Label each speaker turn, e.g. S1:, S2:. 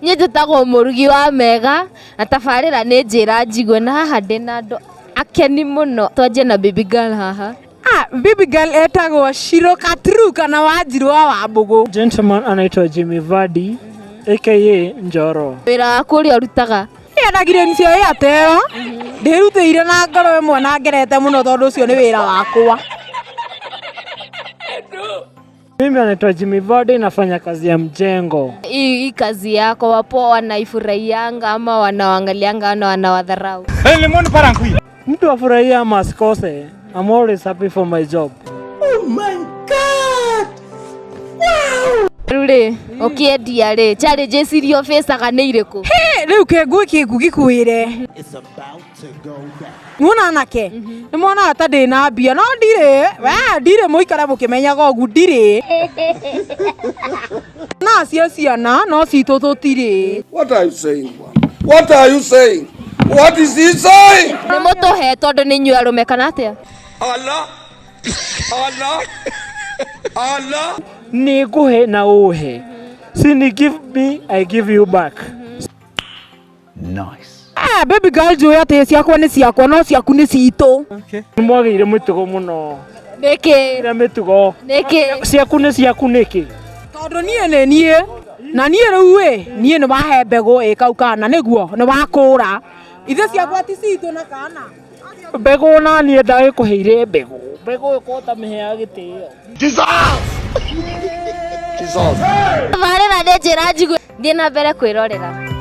S1: Nye njĩtagwo mũrugi wa mega na tabarĩra nĩ njĩra njigwe na haha ndĩna andũ akeni mũno. Twanjie na baby girl haha.
S2: Baby girl etagwo Shiro Katru kana Wanjiru wa mbegū.
S3: Gentleman anaitwa Jimmy Vadi aka Njoro.
S1: Wĩra waku ũrĩa ũrutaga?
S2: Ndagire nĩ cio Airtel. Ndĩrutĩire na ngoro ĩmwe na ngerete mũno tondũ ũcio nĩ wĩra wakwa.
S3: Mimi anaitwa Jimmy Vadi, nafanya kazi ya mjengo.
S1: Hii kazi yako wapo wanaifurahianga ama wanaangalianga na wanawadharau?
S3: Mtu afurahia ama asikose. I'm always happy for my job.
S2: Oh my God! Wow!
S1: Rũrĩ, ũkĩendia rĩ, challenges iria ũfĩcaga nĩ irĩkũ?
S2: Rĩu Kagwe gĩkuĩre.
S4: It's about to go back.
S2: Muona anake? Nĩ mwana ata ndĩna mbia no ndirĩ mũikara mũkĩmenyaga ũguo ndirĩ. Na ciana no citũ tũtirĩ.
S5: What are you saying? What are you saying? What is he saying?
S1: Nĩ mũtũhe tondũ nĩ inyuĩ arũme kana atĩa?
S5: Allah. Allah. Allah.
S3: Nīkuhe na uhe. Sini give me, I give you back.
S4: Nice.
S2: Baby girl njũĩ atĩ ciakwa nĩ ciakwa no ciaku nĩ citũ.
S3: Nĩmwagĩire mĩtugo mũno.
S1: Nĩkĩ?
S3: Ĩra mĩtugo.
S1: Nĩkĩ?
S3: Ciaku nĩ ciaku nĩkĩ?
S2: Tondũ niĩ nĩ niĩ. Na niĩ rĩu niĩ nĩ wahe mbegũ ĩkau kana nĩguo nĩ wakũra. Ithe ciakwa ti citũ na kana.
S3: Mbegũ na niĩ ndagĩkũheire mbegũ. Mbegũ ĩkota mĩhea gĩtĩo.
S5: Jesus.
S1: Tabarĩra nĩ njĩra njigwe. Thiĩ na mbere kwĩrorera.